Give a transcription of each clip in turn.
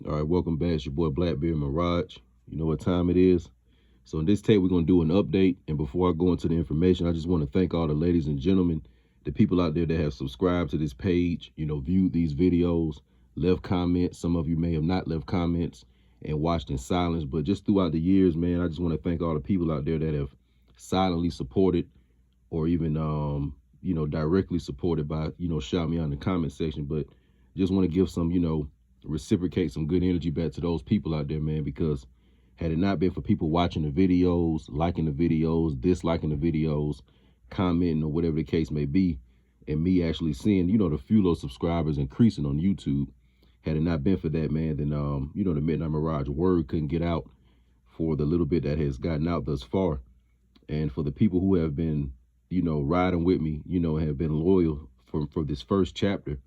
All right, welcome back. It's your boy Blackbeard Mirage. You know what time it is. So in this tape, we're gonna do an update. And before I go into the information, I just want to thank all the ladies and gentlemen, the people out there that have subscribed to this page, viewed these videos, left comments. Some of you may have not left comments and watched in silence, but just throughout the years, man, I just want to thank all the people out there that have silently supported or even directly supported by, shout me out in the comment section. But just want to give some, reciprocate some good energy back to those people out there, man, because had it not been for people watching the videos, liking the videos, disliking the videos, commenting or whatever the case may be, and me actually seeing, the few little subscribers increasing on YouTube, had it not been for that, man, then, the Midnight Mirage word couldn't get out for the little bit that has gotten out thus far. And for the people who have been, riding with me, have been loyal for this first chapter,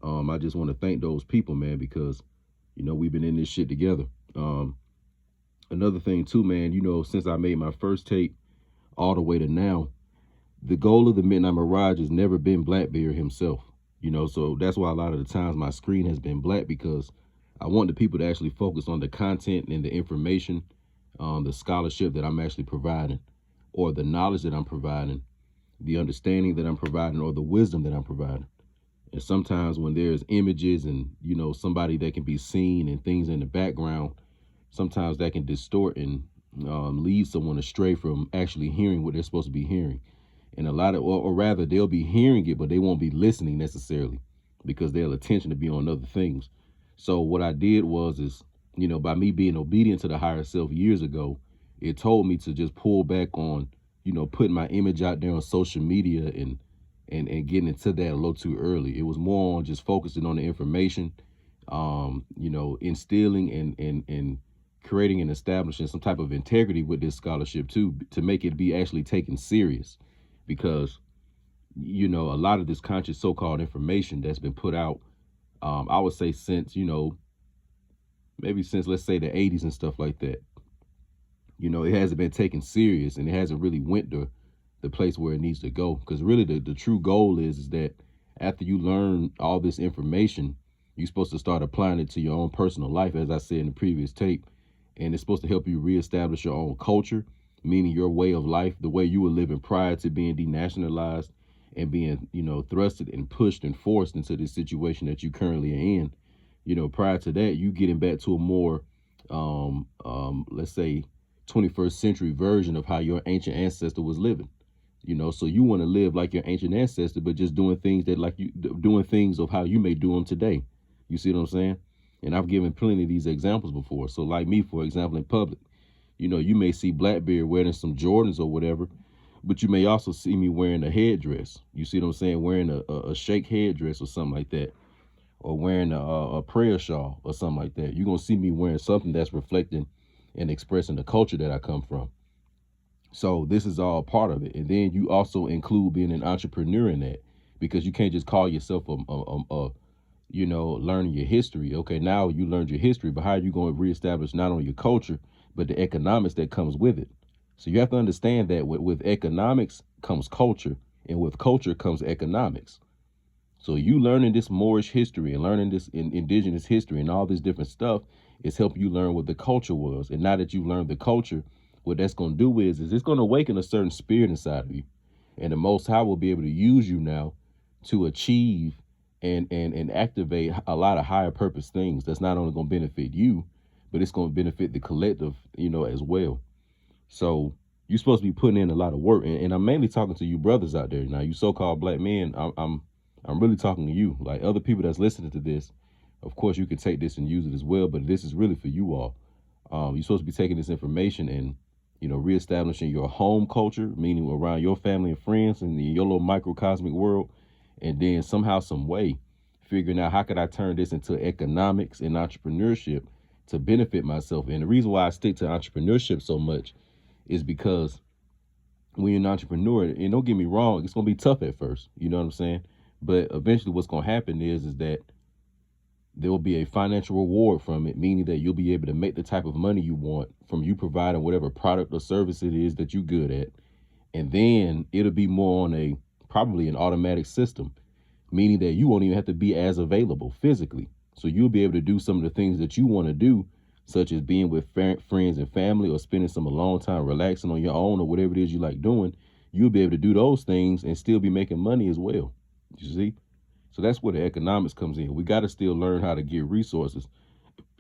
I just want to thank those people, man, because, we've been in this shit together. Another thing too, man, since I made my first tape all the way to now, the goal of the Midnight Mirage has never been Blackbeard himself, so that's why a lot of the times my screen has been black, because I want the people to actually focus on the content and the information, the scholarship that I'm actually providing, or the knowledge that I'm providing, the understanding that I'm providing, or the wisdom that I'm providing. And sometimes when there's images and, somebody that can be seen and things in the background, sometimes that can distort and lead someone astray from actually hearing what they're supposed to be hearing. And a lot of, or rather, they'll be hearing it, but they won't be listening necessarily because their attention to be on other things. So what I did was by me being obedient to the higher self years ago, it told me to just pull back on, putting my image out there on social media and getting into that a little too early. It was more on just focusing on the information, instilling and creating and establishing some type of integrity with this scholarship too, to make it be actually taken serious. Because, a lot of this conscious so-called information that's been put out, I would say since, maybe since, let's say, the 80s and stuff like that, it hasn't been taken serious, and it hasn't really went to the place where it needs to go. Because really the true goal is that after you learn all this information, you're supposed to start applying it to your own personal life, as I said in the previous tape. And it's supposed to help you reestablish your own culture, meaning your way of life, the way you were living prior to being denationalized and being, thrusted and pushed and forced into this situation that you currently are in. Prior to that, you getting back to a more, let's say, 21st century version of how your ancient ancestor was living. So you want to live like your ancient ancestor, but just doing things doing things of how you may do them today. You see what I'm saying? And I've given plenty of these examples before. So like me, for example, in public, you may see Blackbeard wearing some Jordans or whatever, but you may also see me wearing a headdress. You see what I'm saying? Wearing a sheikh headdress or something like that, or wearing a prayer shawl or something like that. You're going to see me wearing something that's reflecting and expressing the culture that I come from. So this is all part of it. And then you also include being an entrepreneur in that, because you can't just call yourself learning your history. Okay, now you learned your history, but how are you going to reestablish not only your culture, but the economics that comes with it? So you have to understand that with economics comes culture, and with culture comes economics. So you learning this Moorish history and learning this indigenous history and all this different stuff is helping you learn what the culture was. And now that you learned the culture, what that's going to do is it's going to awaken a certain spirit inside of you. And the Most High will be able to use you now to achieve and activate a lot of higher purpose things that's not only going to benefit you, but it's going to benefit the collective, as well. So you're supposed to be putting in a lot of work. And I'm mainly talking to you brothers out there. Now, you so-called black men, I'm really talking to you. Like other people that's listening to this, of course, you can take this and use it as well, but this is really for you all. You're supposed to be taking this information and, reestablishing your home culture, meaning around your family and friends and your little microcosmic world. And then somehow, some way, figuring out how could I turn this into economics and entrepreneurship to benefit myself. And the reason why I stick to entrepreneurship so much is because when you're an entrepreneur, and don't get me wrong, it's going to be tough at first. You know what I'm saying? But eventually what's going to happen is that there will be a financial reward from it, meaning that you'll be able to make the type of money you want from you providing whatever product or service it is that you're good at. And then it'll be more on probably an automatic system, meaning that you won't even have to be as available physically. So you'll be able to do some of the things that you want to do, such as being with friends and family, or spending some alone time relaxing on your own, or whatever it is you like doing. You'll be able to do those things and still be making money as well. You see? So that's where the economics comes in. We got to still learn how to get resources.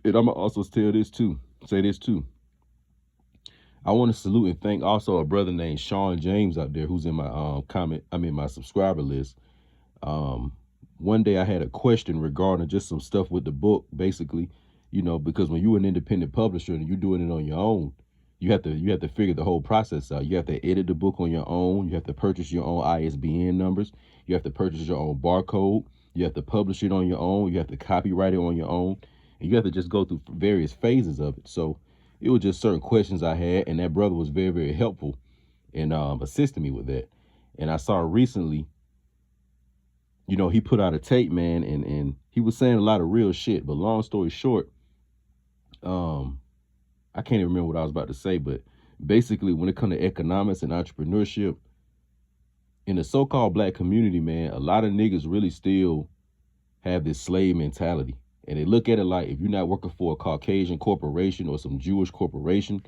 And I'm going to also say this too. I want to salute and thank also a brother named Sean James out there who's in my my subscriber list. One day I had a question regarding just some stuff with the book, basically, because when you're an independent publisher and you're doing it on your own, you have to figure the whole process out. You have to edit the book on your own. You have to purchase your own ISBN numbers. You have to purchase your own barcode. You have to publish it on your own. You have to copyright it on your own. And you have to just go through various phases of it. So it was just certain questions I had, and that brother was very, very helpful in assisting me with that. And I saw recently, he put out a tape, man, and he was saying a lot of real shit. But long story short, I can't even remember what I was about to say, but basically when it comes to economics and entrepreneurship, in the so-called black community, man, a lot of niggas really still have this slave mentality. And they look at it like, if you're not working for a Caucasian corporation or some Jewish corporation,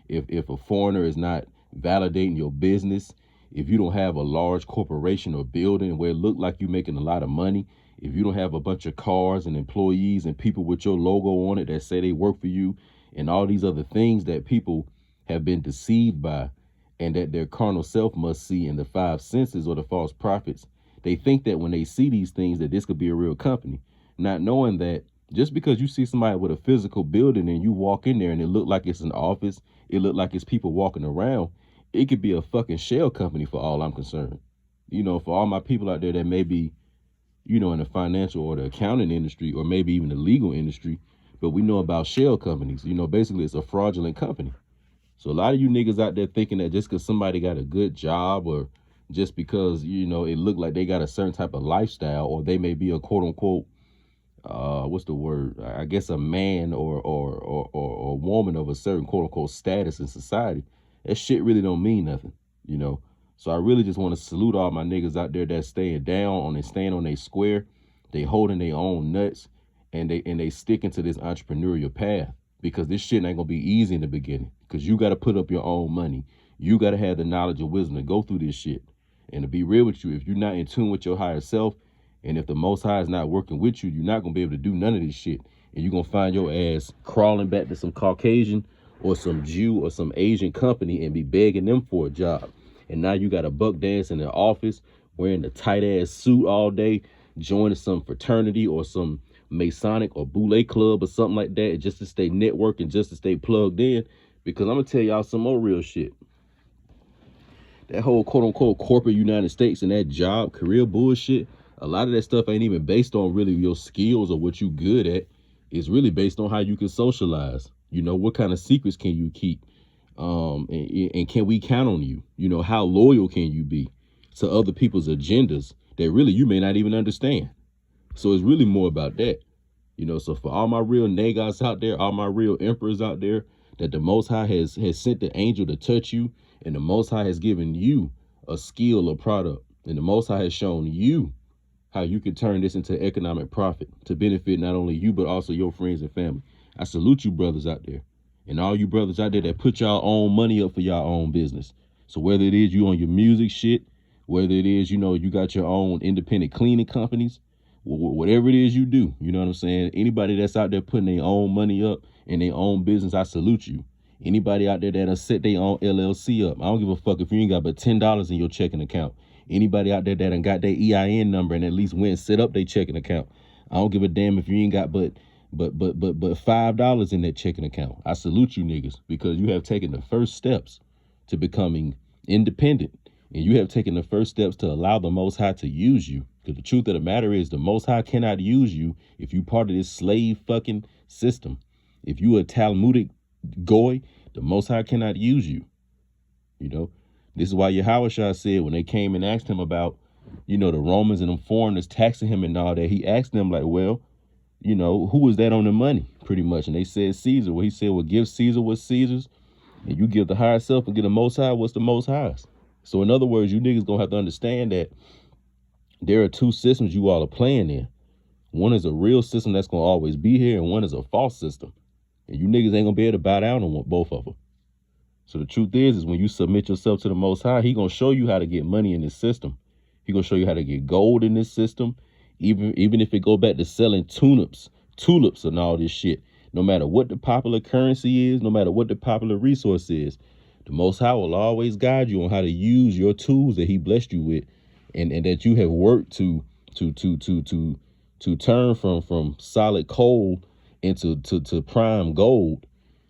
if a foreigner is not validating your business, if you don't have a large corporation or building where it look like you're making a lot of money, if you don't have a bunch of cars and employees and people with your logo on it that say they work for you, and all these other things that people have been deceived by and that their carnal self must see in the five senses or the false prophets, they think that when they see these things that this could be a real company, not knowing that just because you see somebody with a physical building and you walk in there and it look like it's an office, it look like it's people walking around, it could be a fucking shell company for all I'm concerned. For all my people out there that may be, in the financial or the accounting industry or maybe even the legal industry, but we know about shell companies. Basically it's a fraudulent company. So a lot of you niggas out there thinking that just because somebody got a good job or just because, it looked like they got a certain type of lifestyle, or they may be a quote unquote, what's the word? I guess a man or a woman of a certain quote unquote status in society. That shit really don't mean nothing, So I really just want to salute all my niggas out there that's staying staying on their square. They holding their own nuts, and they sticking to this entrepreneurial path, because this shit ain't gonna be easy in the beginning, because you got to put up your own money. You got to have the knowledge and wisdom to go through this shit. And to be real with you, if you're not in tune with your higher self, and if the Most High is not working with you, you're not going to be able to do none of this shit. And you're going to find your ass crawling back to some Caucasian or some Jew or some Asian company and be begging them for a job. And now you got a buck dance in the office, wearing a tight ass suit all day, joining some fraternity or some Masonic or Boule club or something like that, just to stay networking, just to stay plugged in. Because I'm going to tell y'all some more real shit. That whole quote unquote corporate United States and that job career bullshit, a lot of that stuff ain't even based on really your skills or what you good at. It's really based on how you can socialize. What kind of secrets can you keep? And can we count on you? How loyal can you be to other people's agendas that really you may not even understand? So it's really more about that. So for all my real nagas out there, all my real emperors out there, that the Most High has sent the angel to touch you, and the Most High has given you a skill or product, and the Most High has shown you how you can turn this into economic profit to benefit not only you, but also your friends and family. I salute you brothers out there, and all you brothers out there that put y'all own money up for y'all own business. So whether it is you on your music shit, whether it is, you got your own independent cleaning companies, whatever it is you do, you know what I'm saying? Anybody that's out there putting their own money up in their own business, I salute you. Anybody out there that done set their own LLC up, I don't give a fuck if you ain't got but $10 in your checking account. Anybody out there that done got their EIN number and at least went and set up their checking account, I don't give a damn if you ain't got but $5 in that checking account. I salute you niggas, because you have taken the first steps to becoming independent, and you have taken the first steps to allow the Most High to use you. Because the truth of the matter is, the Most High cannot use you if you part of this slave fucking system. If you a Talmudic goy, the Most High cannot use you. This is why Yahushua said when they came and asked him about, the Romans and them foreigners taxing him and all that, he asked them like, well, who was that on the money, pretty much? And they said Caesar. Well, he said, well, give Caesar what's Caesar's, and you give the higher self and give the Most High what's the Most High's. So in other words, you niggas gonna have to understand that there are two systems you all are playing in. One is a real system that's going to always be here, and one is a false system. And you niggas ain't going to be able to bow down on both of them. So the truth is when you submit yourself to the Most High, he going to show you how to get money in this system. He going to show you how to get gold in this system. Even if it go back to selling tulips and all this shit. No matter what the popular currency is, no matter what the popular resource is, the Most High will always guide you on how to use your tools that he blessed you with, and that you have worked to turn from solid coal into prime gold.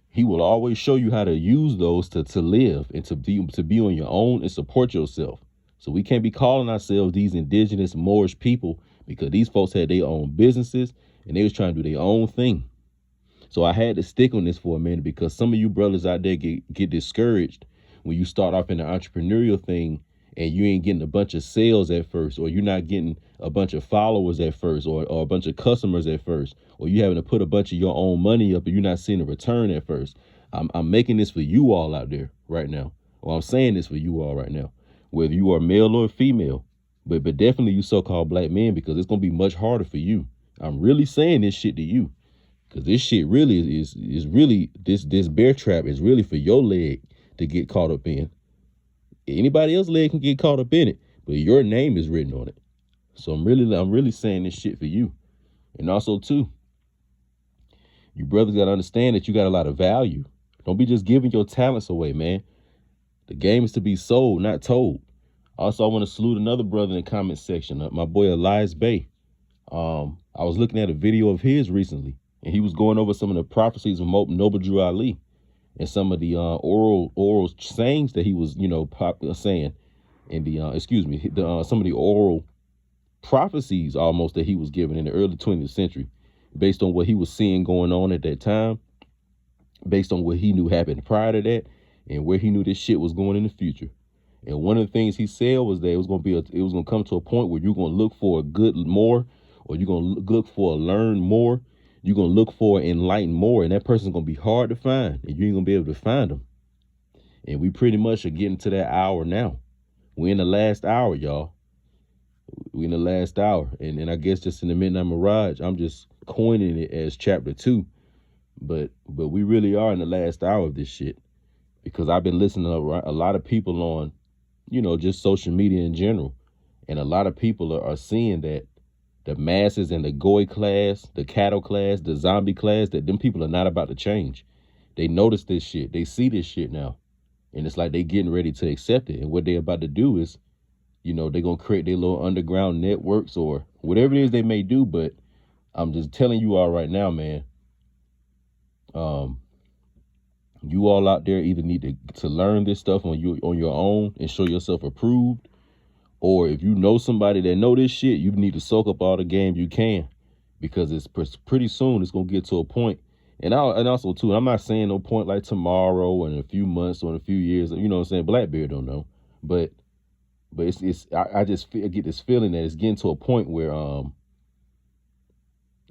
He will always show you how to use those to live and to be on your own and support yourself. So we can't be calling ourselves these indigenous Moorish people, because these folks had their own businesses and they was trying to do their own thing. So I had to stick on this for a minute, because some of you brothers out there get discouraged when you start off in the entrepreneurial thing and you ain't getting a bunch of sales at first, or you're not getting a bunch of followers at first, or a bunch of customers at first, or you having to put a bunch of your own money up and you're not seeing a return at first. I'm making this for you all out there right now. Or I'm saying this for you all right now, whether you are male or female, but definitely you so-called black men, because it's going to be much harder for you. I'm really saying this shit to you, because this shit really is really, this bear trap is really for your leg to get caught up in. Anybody else's leg can get caught up in it, but your name is written on it. So I'm really saying this shit for you. And also too, you brothers got to understand that you got a lot of value. Don't be just giving your talents away, man. The game is to be sold, not told. Also, I want to salute another brother in the comment section, my boy Elias Bay. I was looking at a video of his recently, and he was going over some of the prophecies of Noble Drew Ali, and some of the oral sayings that he was, saying, and the some of the oral prophecies almost that he was giving in the early 20th century, based on what he was seeing going on at that time, based on what he knew happened prior to that, and where he knew this shit was going in the future. And one of the things he said was that it was going to come to a point where you're going to look for a good more, or you're going to look for a learn more. You're going to look for enlighten more, and that person's going to be hard to find, and you ain't going to be able to find them. And we pretty much are getting to that hour now. We're in the last hour, y'all. We're in the last hour. And I guess just in the Midnight Mirage, I'm just coining it as chapter 2. But we really are in the last hour of this shit, because I've been listening to a lot of people on, just social media in general. And a lot of people are seeing that the masses and the goy class, the cattle class, the zombie class, that them people are not about to change. They notice this shit. They see this shit now. And it's like they getting ready to accept it. And what they about to do is, they're going to create their little underground networks or whatever it is they may do. But I'm just telling you all right now, man, you all out there either need to learn this stuff on your own and show yourself approved, or if you know somebody that know this shit, you need to soak up all the game you can, because it's pretty soon it's going to get to a point. And also too, I'm not saying no point like tomorrow or in a few months or in a few years, what I'm saying? Blackbeard don't know, but I just get this feeling that it's getting to a point where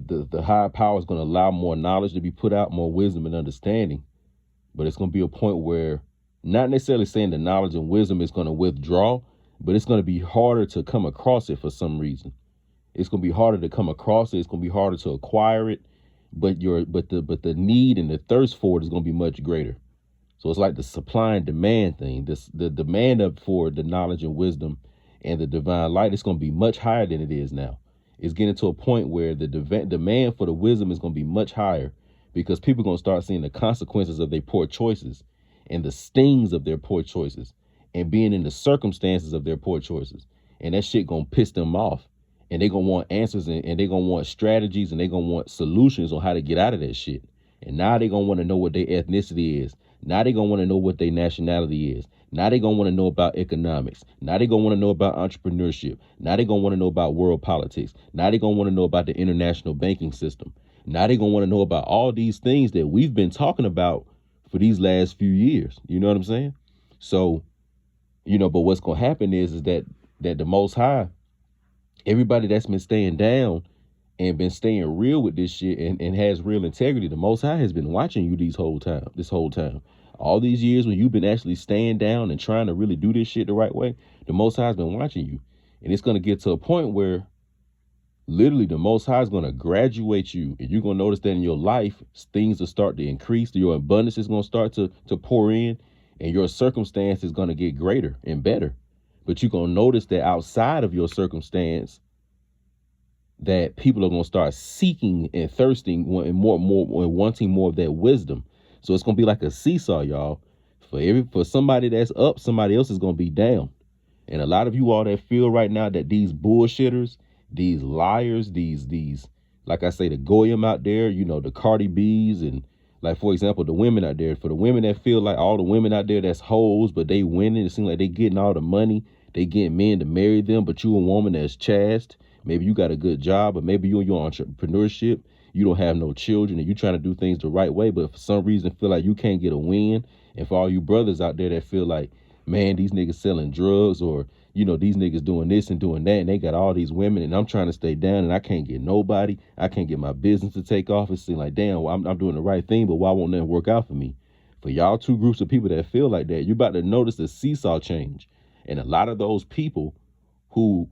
the higher power is going to allow more knowledge to be put out, more wisdom and understanding. But it's going to be a point where, not necessarily saying the knowledge and wisdom is going to withdraw, but it's going to be harder to come across it for some reason. It's going to be harder to come across it. It's going to be harder to acquire it. But the need and the thirst for it is going to be much greater. So it's like the supply and demand thing. The demand up for the knowledge and wisdom and the divine light is going to be much higher than it is now. It's getting to a point where the demand for the wisdom is going to be much higher, because people are going to start seeing the consequences of their poor choices and the stings of their poor choices and being in the circumstances of their poor choices. And that shit going to piss them off. And they're going to want answers, and they're going to want strategies, and they're going to want solutions on how to get out of that shit. And now they're going to want to know what their ethnicity is. Now they're going to want to know what their nationality is. Now they're going to want to know about economics. Now they're going to want to know about entrepreneurship. Now they're going to want to know about world politics. Now they're going to want to know about the international banking system. Now they're going to want to know about all these things that we've been talking about for these last few years. You know what I'm saying? So, but what's going to happen is that the Most High, everybody that's been staying down and been staying real with this shit and has real integrity, the Most High has been watching you this whole time. All these years when you've been actually staying down and trying to really do this shit the right way, the Most High has been watching you. And it's going to get to a point where Literally, the Most High is going to graduate you, and you're going to notice that in your life, things will start to increase. Your abundance is going to start to pour in, and your circumstance is going to get greater and better. But you're going to notice that outside of your circumstance, that people are going to start seeking and thirsting and more and wanting more of that wisdom. So it's going to be like a seesaw, y'all. For somebody that's up, somebody else is going to be down. And a lot of you all that feel right now that these bullshitters, these liars, these like I say, the Goyim out there, the Cardi B's, and like, for example, the women out there, for the women that feel like all the women out there that's hoes, but they winning, it seems like they getting all the money, they getting men to marry them, but you a woman that's chaste. Maybe you got a good job, but maybe you in your entrepreneurship, you don't have no children, and you trying to do things the right way, but for some reason feel like you can't get a win. And for all you brothers out there that feel like, man, these niggas selling drugs, or, these niggas doing this and doing that, and they got all these women, and I'm trying to stay down, and I can't get nobody. I can't get my business to take off. It seems like, damn, well, I'm doing the right thing, but why won't nothing work out for me? For y'all two groups of people that feel like that, you're about to notice the seesaw change. And a lot of those people who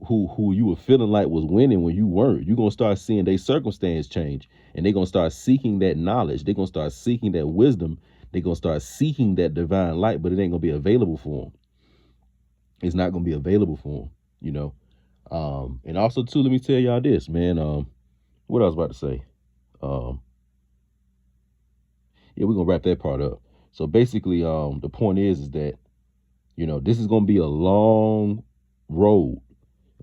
you were feeling like was winning when you weren't, you're going to start seeing their circumstance change, and they're going to start seeking that knowledge. They're going to start seeking that wisdom. They're going to start seeking that divine light, but it ain't going to be available for them. It's not going to be available for them, And also, too, let me tell y'all this, man. What I was about to say. Yeah, we're going to wrap that part up. So basically, the point is that, this is going to be a long road.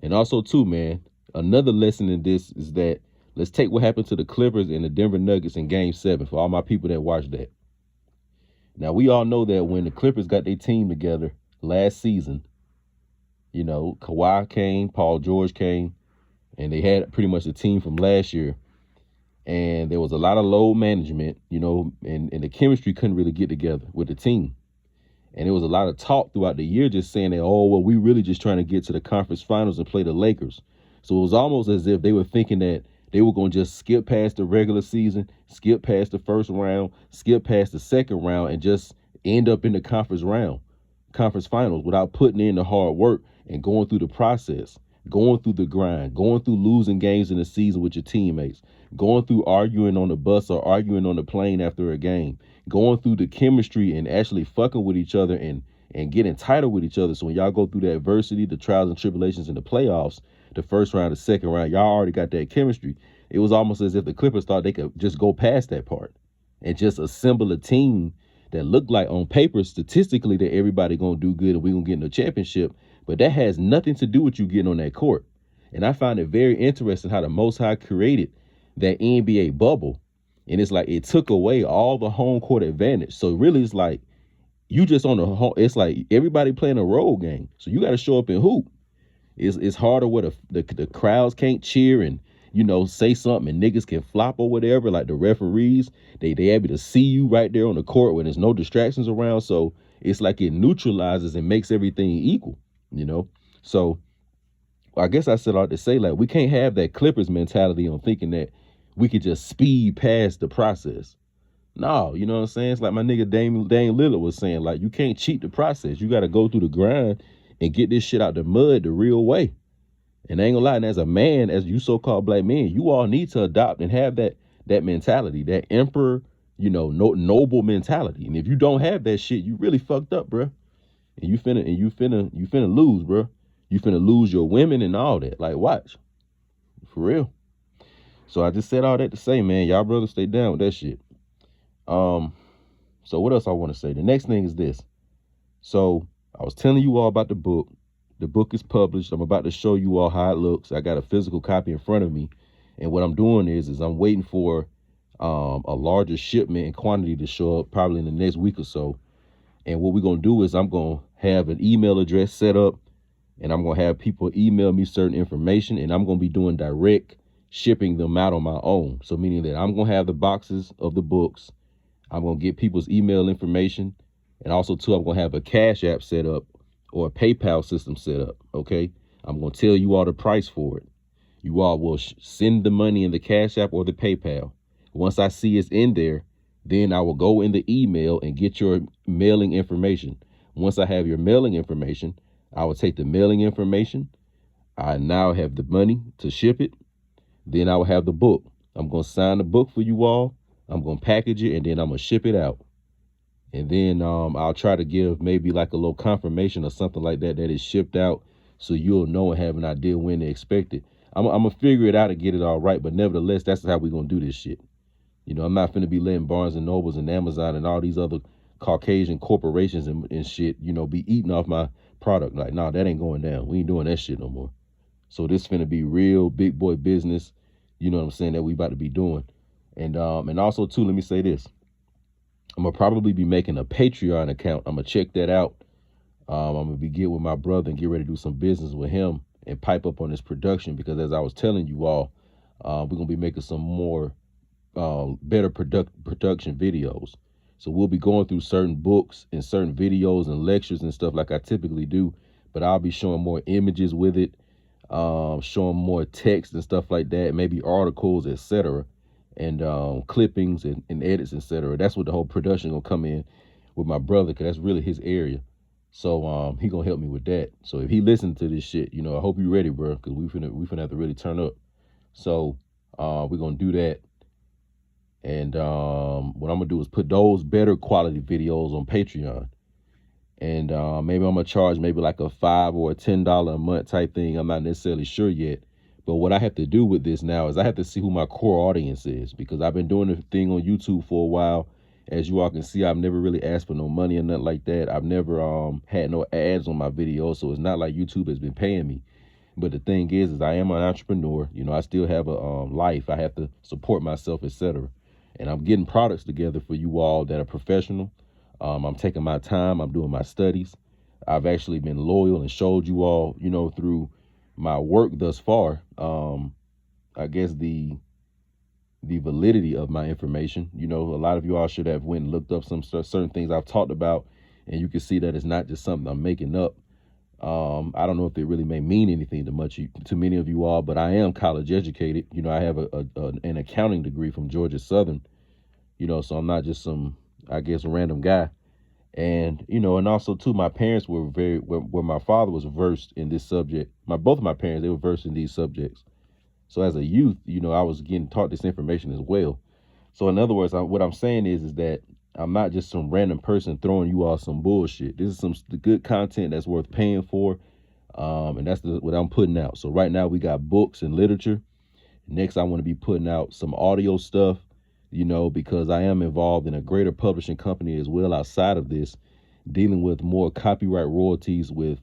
And also, too, man, another lesson in this is that let's take what happened to the Clippers and the Denver Nuggets in Game 7 for all my people that watched that. Now, we all know that when the Clippers got their team together last season, Kawhi came, Paul George came, and they had pretty much the team from last year. And there was a lot of load management, and the chemistry couldn't really get together with the team. And there was a lot of talk throughout the year just saying that, oh, well, we really just trying to get to the conference finals and play the Lakers. So it was almost as if they were thinking that they were going to just skip past the regular season, skip past the first round, skip past the second round, and just end up in the conference finals without putting in the hard work and going through the process, going through the grind, going through losing games in the season with your teammates, going through arguing on the bus or arguing on the plane after a game, going through the chemistry and actually fucking with each other and getting tighter with each other. So when y'all go through the adversity, the trials and tribulations in the playoffs, the first round, the second round, y'all already got that chemistry. It was almost as if the Clippers thought they could just go past that part and just assemble a team that looked like on paper statistically that everybody gonna do good and we gonna get in the championship. But that has nothing to do with you getting on that court. And I find it very interesting how the Most High created that NBA bubble. And it's like it took away all the home court advantage. So really it's like you just on the home. It's like everybody playing a road game. So you got to show up and hoop. It's harder where the crowds can't cheer and, say something and niggas can flop or whatever. Like the referees, they able to see you right there on the court when there's no distractions around. So it's like it neutralizes and makes everything equal, So I guess I said all to say, like, we can't have that Clippers mentality on thinking that we could just speed past the process. No, you know what I'm saying? It's like my nigga Dame Lillard was saying, like, you can't cheat the process. You got to go through the grind and get this shit out the mud the real way. And I ain't gonna lie, and as a man, as you so-called black men, you all need to adopt and have that mentality, that emperor, noble mentality. And if you don't have that shit, you really fucked up, bro. And you finna lose, bro. You finna lose your women and all that. Like, watch. For real. So I just said all that to say, man, y'all brothers stay down with that shit. So what else I want to say? The next thing is this. So I was telling you all about the book. The book is published. I'm about to show you all how it looks. I got a physical copy in front of me. And what I'm doing is I'm waiting for a larger shipment and quantity to show up probably in the next week or so. And what we're going to do is I'm going to have an email address set up, and I'm going to have people email me certain information, and I'm going to be doing direct shipping them out on my own. So meaning that I'm going to have the boxes of the books. I'm going to get people's email information. And also, too, I'm going to have a Cash App set up or a PayPal system set up, okay? I'm going to tell you all the price for it. You all will send the money in the Cash App or the PayPal. Once I see it's in there, then I will go in the email and get your mailing information. Once I have your mailing information, I will take the mailing information. I now have the money to ship it. Then I will have the book. I'm going to sign the book for you all. I'm going to package it, and then I'm going to ship it out. And then I'll try to give maybe like a little confirmation or something like that it's shipped out, so you'll know and have an idea when to expect it. I'm going to figure it out and get it all right, but nevertheless, that's how we're going to do this shit. You know, I'm not finna be letting Barnes and Nobles and Amazon and all these other Caucasian corporations and shit, you know, be eating off my product. Like, nah, that ain't going down. We ain't doing that shit no more. So this finna be real big boy business, you know what I'm saying, that we about to be doing. And also too, let me say this. I'm gonna probably be making a Patreon account. I'm gonna check that out. I'm gonna be get with my brother and get ready to do some business with him and pipe up on this production, because as I was telling you all, we're gonna be making some more better production videos. So we'll be going through certain books and certain videos and lectures and stuff like I typically do, but I'll be showing more images with it, showing more text and stuff like that, maybe articles, etc., and clippings and edits, etc. That's what the whole production gonna come in with my brother, because that's really his area. So he gonna help me with that. So if he listens to this shit, you know, I hope you ready, bro, because we finna have to really turn up. So we're gonna do that. And what I'm gonna do is put those better quality videos on Patreon. And maybe I'm gonna charge maybe like a $5 or a $10 a month type thing. I'm not necessarily sure yet. But what I have to do with this now is I have to see who my core audience is, because I've been doing the thing on YouTube for a while. As you all can see, I've never really asked for no money or nothing like that. I've never had no ads on my videos, so it's not like YouTube has been paying me. But the thing is I am an entrepreneur. You know, I still have a life. I have to support myself, etc. And I'm getting products together for you all that are professional. I'm taking my time. I'm doing my studies. I've actually been loyal and showed you all, you know, through my work thus far, I guess the validity of my information. You know, a lot of you all should have went and looked up some certain things I've talked about, and you can see that it's not just something I'm making up. I don't know if it really may mean anything to many of you all, but I am college educated. You know, I have an accounting degree from Georgia Southern, you know, so I'm not just some, I guess, random guy. And, you know, and also too, my parents were where my father was versed in this subject. Both of my parents, they were versed in these subjects. So as a youth, you know, I was getting taught this information as well. So in other words, what I'm saying is that I'm not just some random person throwing you all some bullshit. This is some good content that's worth paying for. And that's what I'm putting out. So right now we got books and literature. Next, I want to be putting out some audio stuff, you know, because I am involved in a greater publishing company as well outside of this, dealing with more copyright royalties with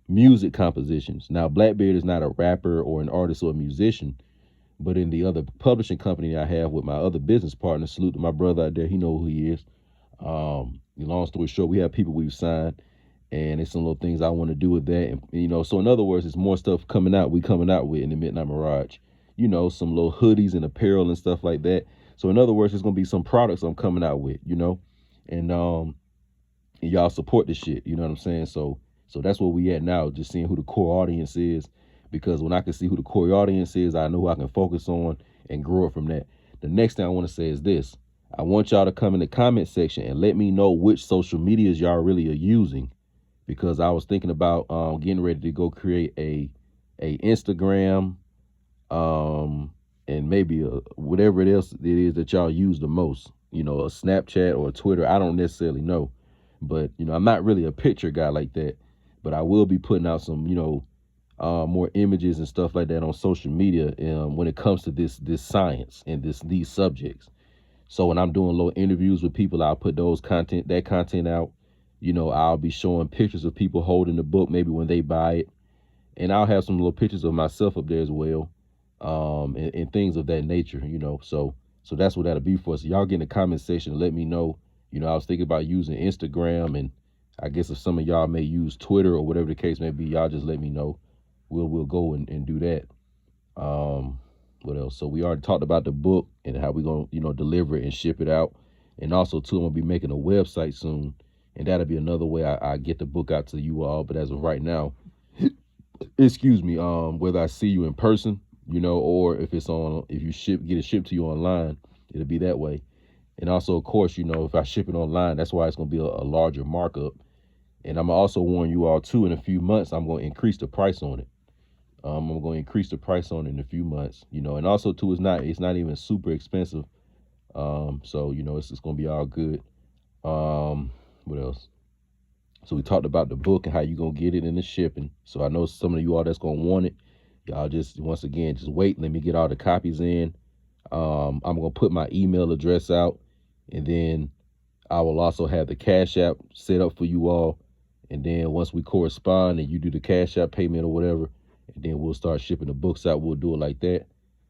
music compositions. Now, Blackbeard is not a rapper or an artist or a musician, but in the other publishing company I have with my other business partner, salute to my brother out there, he know who he is. Long story short, we have people we've signed, and it's some little things I want to do with that. And, you know, so in other words, it's more stuff coming out with in the Midnight Mirage. You know, some little hoodies and apparel and stuff like that. So in other words, there's gonna be some products I'm coming out with, you know, and y'all support this shit. You know what I'm saying? So that's where we at now, just seeing who the core audience is, because when I can see who the core audience is, I know who I can focus on and grow it from that. The next thing I want to say is this. I want y'all to come in the comment section and let me know which social medias y'all really are using, because I was thinking about getting ready to go create a Instagram, and maybe whatever it else it is that y'all use the most, you know, a Snapchat or a Twitter. I don't necessarily know, but, you know, I'm not really a picture guy like that, but I will be putting out some, you know, more images and stuff like that on social media when it comes to this science and these subjects. So when I'm doing little interviews with people, I'll put that content out. You know, I'll be showing pictures of people holding the book, maybe when they buy it, and I'll have some little pictures of myself up there as well, and things of that nature, you know. So that's what that'll be for. So y'all get in the comment section and let me know. You know, I was thinking about using Instagram, and I guess if some of y'all may use Twitter or whatever the case may be, y'all just let me know. We'll go and do that. What else? So we already talked about the book and how we're gonna, you know, deliver it and ship it out. And also too, I'm gonna be making a website soon, and that'll be another way I get the book out to you all. But as of right now, excuse me, whether I see you in person, you know, or if you get it shipped to you online, it'll be that way. And also, of course, you know, if I ship it online, that's why it's gonna be a larger markup. And I'm also warn you all too, in a few months, I'm gonna increase the price on it. I'm going to increase the price on it in a few months, you know, and also too, it's not even super expensive. So, you know, it's going to be all good. What else? So we talked about the book and how you going to get it in the shipping. So I know some of you all that's going to want it. Y'all just, once again, just wait. Let me get all the copies in. I'm going to put my email address out, and then I will also have the Cash App set up for you all. And then once we correspond and you do the Cash App payment or whatever, and then we'll start shipping the books out. We'll do it like that.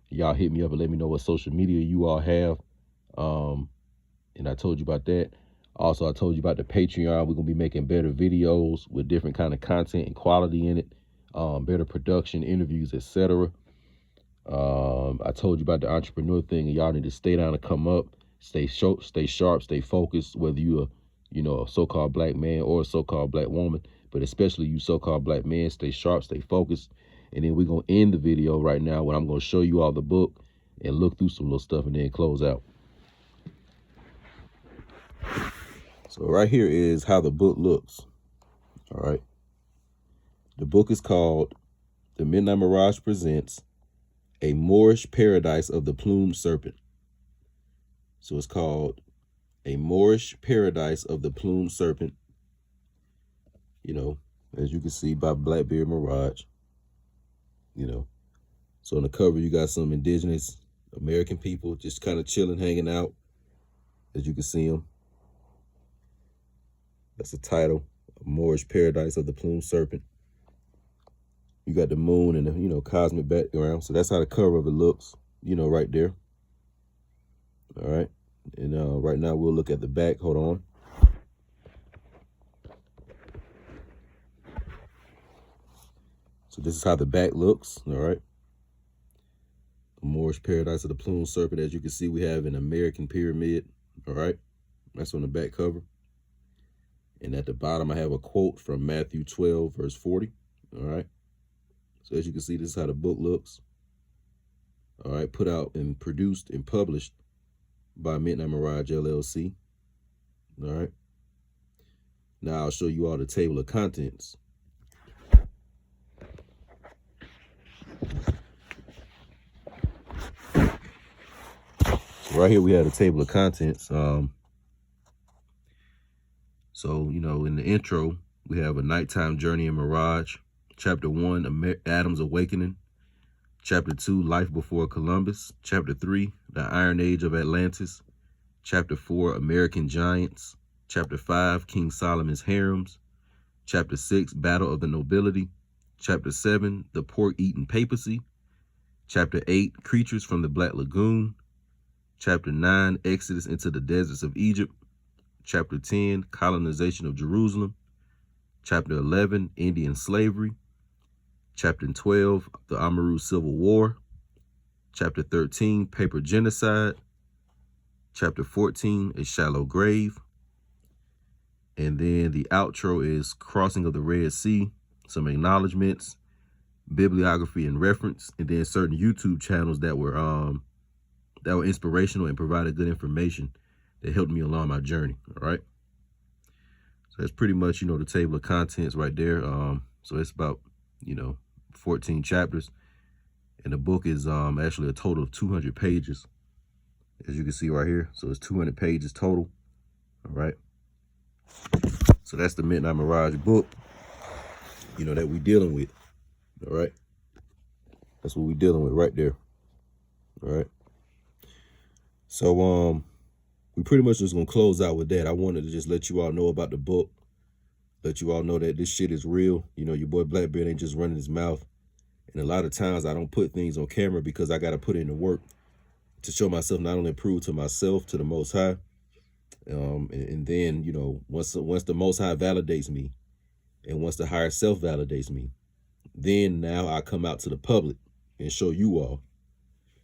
Y'all hit me up and let me know what social media you all have. And I told you about that. Also, I told you about the Patreon. We're going to be making better videos with different kind of content and quality in it. Better production, interviews, etc. I told you about the entrepreneur thing, and y'all need to stay down and come up. Stay sharp, stay focused, whether you're a so-called black man or a so-called black woman, but especially you so-called black men, stay sharp, stay focused. And then we're going to end the video right now when I'm going to show you all the book and look through some little stuff and then close out. So right here is how the book looks. All right. The book is called The Midnight Mirage Presents A Moorish Paradise of the Plumed Serpent. So it's called A Moorish Paradise of the Plumed Serpent. You know, as you can see, by Blackbeard Mirage. You know, so on the cover you got some indigenous American people just kind of chilling, hanging out, as you can see them. That's the title, A Moorish Paradise of the Plumed Serpent. You got the moon and the, cosmic background. So that's how the cover of it looks, right there. All right. And right now we'll look at the back. Hold on. So this is how the back looks. All right. The Moorish Paradise of the Plumed Serpent. As you can see, we have an American pyramid. All right. That's on the back cover. And at the bottom, I have a quote from Matthew 12, verse 40. All right. So as you can see, this is how the book looks. All right. Put out and produced and published by Midnight Mirage LLC. All right. Now I'll show you all the table of contents. So right here we have the table of contents. So, in the intro, we have A Nighttime Journey in Mirage. Chapter 1, Adam's Awakening. Chapter 2, Life Before Columbus. Chapter 3, The Iron Age of Atlantis. Chapter 4, American Giants. Chapter 5, King Solomon's Harems. Chapter 6, Battle of the Nobility. Chapter 7, The Pork-Eating Papacy. Chapter 8, Creatures from the Black Lagoon. Chapter 9, Exodus into the Deserts of Egypt. Chapter 10, Colonization of Jerusalem. Chapter 11, Indian Slavery. Chapter 12, The Amaru Civil War. Chapter 13, Paper Genocide. Chapter 14, A Shallow Grave. And then the outro is Crossing of the Red Sea, some acknowledgments, bibliography and reference, and then certain YouTube channels that were inspirational and provided good information that helped me along my journey. All right. So that's pretty much, the table of contents right there. So it's about, 14 chapters. And the book is actually a total of 200 pages, as you can see right here. So it's 200 pages total. All right. So that's the Midnight Mirage book, that we dealing with. All right. That's what we dealing with right there. All right. So we pretty much just gonna close out with that. I wanted to just let you all know about the book, let you all know that this shit is real. Your boy Blackbeard ain't just running his mouth. And a lot of times I don't put things on camera because I got to put in the work to show myself, not only prove to myself, to the Most High. And then, once the Most High validates me, and once the higher self validates me, then now I come out to the public and show you all.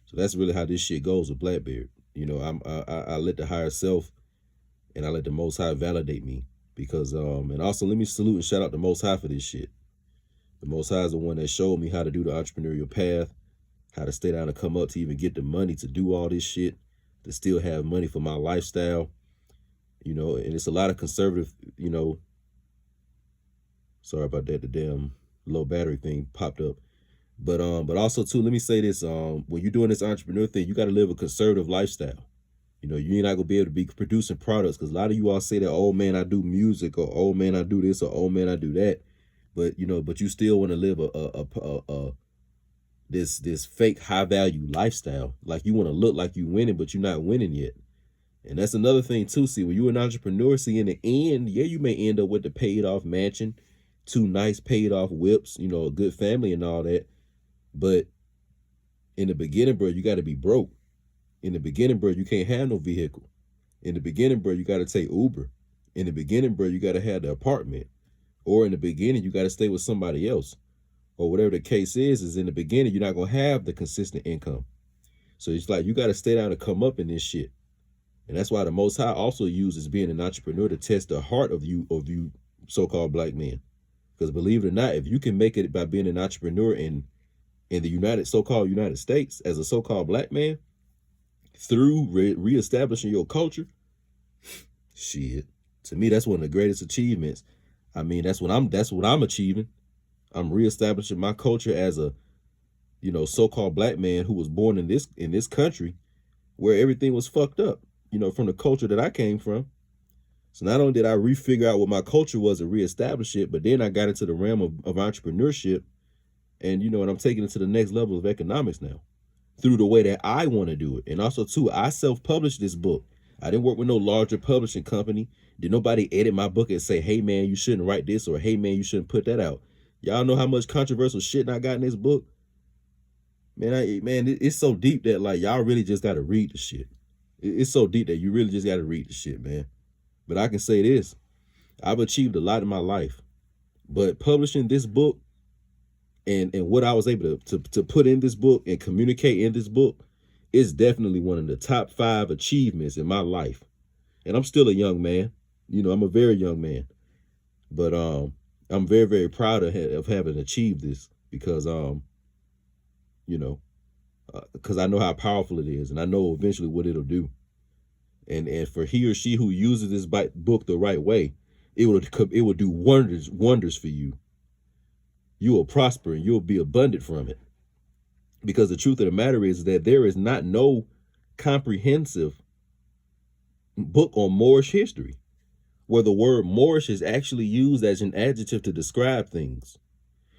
So that's really how this shit goes with Blackbeard. I let the higher self and I let the Most High validate me, because and also let me salute and shout out the Most High for this shit. The Most High is the one that showed me how to do the entrepreneurial path, how to stay down and come up to even get the money to do all this shit, to still have money for my lifestyle. And it's a lot of conservative, sorry about that, the damn low battery thing popped up. But also too, let me say this: when you're doing this entrepreneur thing, you got to live a conservative lifestyle. You know, you're not gonna be able to be producing products because a lot of you all say that, oh man, I do music, or oh man, I do this, or oh man, I do that. But you know, but you still want to live a this fake high value lifestyle. Like you want to look like you winning, but you're not winning yet. And that's another thing too. See, when you're an entrepreneur, see in the end, yeah, you may end up with the paid off mansion, two nice paid off whips, you know, a good family and all that. But in the beginning, bro, you got to be broke. In the beginning, bro, you can't have no vehicle. In the beginning, bro, you got to take Uber. In the beginning, bro, you got to have the apartment. Or in the beginning, you got to stay with somebody else. Or whatever the case is in the beginning, you're not going to have the consistent income. So it's like you got to stay down and come up in this shit. And that's why the Most High also uses being an entrepreneur to test the heart of you so-called black men. Because believe it or not, if you can make it by being an entrepreneur in the so-called United States as a so-called black man, through reestablishing your culture, shit. To me, that's one of the greatest achievements. I mean, that's what I'm achieving. I'm reestablishing my culture as a, you know, so-called black man who was born in this country where everything was fucked up, you know, from the culture that I came from. So not only did I refigure out what my culture was and reestablish it, but then I got into the realm of entrepreneurship, and you know, and I'm taking it to the next level of economics now through the way that I want to do it. And also too, I self-published this book. I didn't work with no larger publishing company. Did nobody edit my book and say, hey man, you shouldn't write this, or hey man, you shouldn't put that out. Y'all know how much controversial shit I got in this book? Man, it's so deep that like y'all really just gotta read the shit. It's so deep that you really just gotta read the shit, man. But I can say this: I've achieved a lot in my life, but publishing this book and what I was able to put in this book and communicate in this book is definitely one of the top 5 achievements in my life. And I'm still a young man, you know, I'm a very young man, but I'm very, very proud of having achieved this because you know, because I know how powerful it is, and I know eventually what it'll do. And for he or she who uses this book the right way, it will do wonders for you. You will prosper and you'll be abundant from it. Because the truth of the matter is that there is not no comprehensive book on Moorish history where the word Moorish is actually used as an adjective to describe things,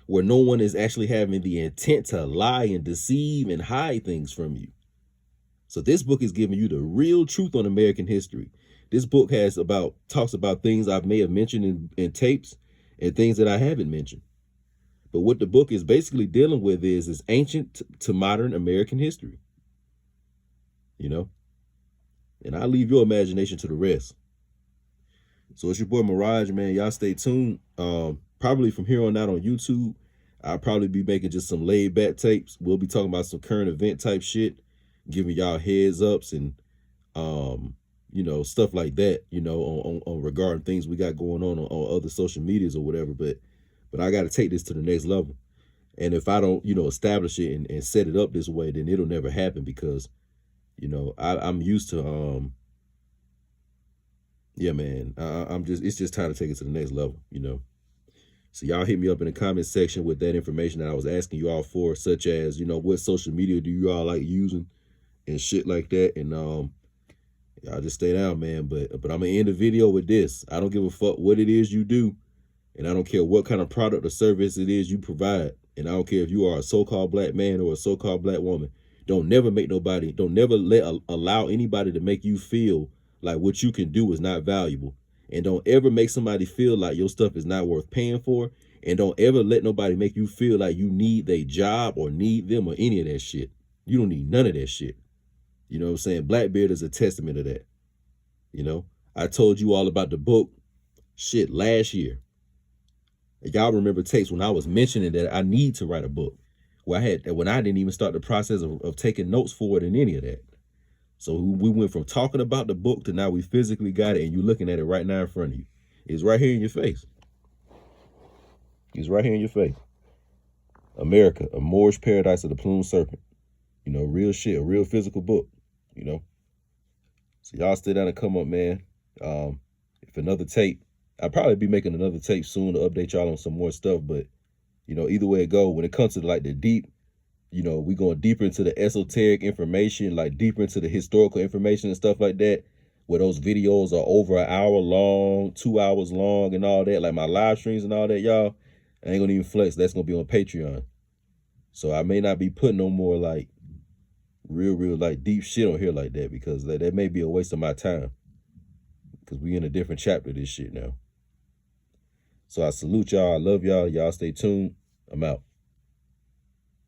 where no one is actually having the intent to lie and deceive and hide things from you. So this book is giving you the real truth on American history. This book talks about things I may have mentioned in tapes and things that I haven't mentioned. But what the book is basically dealing with is ancient to modern American history. You know? And I leave your imagination to the rest. So it's your boy Mirage, man. Y'all stay tuned. Probably from here on out on YouTube, I'll probably be making just some laid back tapes. We'll be talking about some current event type shit, giving y'all heads ups and you know, stuff like that, you know, on regarding things we got going on other social medias or whatever. But I got to take this to the next level. And if I don't, you know, establish it and set it up this way, then it'll never happen because, you know, I'm used to, yeah, man, it's just time to take it to the next level, you know. So y'all hit me up in the comment section with that information that I was asking you all for, such as, you know, what social media do you all like using and shit like that. And y'all just stay down, man. But I'm gonna end the video with this. I don't give a fuck what it is you do, and I don't care what kind of product or service it is you provide. And I don't care if you are a so-called black man or a so-called black woman. Don't never allow anybody to make you feel like what you can do is not valuable. And don't ever make somebody feel like your stuff is not worth paying for. And don't ever let nobody make you feel like you need their job or need them or any of that shit. You don't need none of that shit. You know what I'm saying? Blackbeard is a testament of that. You know, I told you all about the book shit last year. Y'all remember tapes when I was mentioning that I need to write a book when I didn't even start the process of taking notes for it and any of that. So we went from talking about the book to now we physically got it and you're looking at it right now in front of you. It's right here in your face. It's right here in your face. America, a Moorish paradise of the plumed serpent. You know, real shit, a real physical book, you know. So y'all stay down and come up, man. If another tape, I'll probably be making another tape soon to update y'all on some more stuff, but You know, either way it go, when it comes to like the deep, you know, we going deeper into the esoteric information, like deeper into the historical information and stuff like that, where those videos are over an hour long, 2 hours long and all that, like my live streams and all that, y'all, I ain't gonna even flex. That's gonna be on Patreon. So I may not be putting no more like real like deep shit on here like that, because that may be a waste of my time, because we in a different chapter of this shit now. So I salute y'all. I love y'all. Y'all stay tuned. I'm out.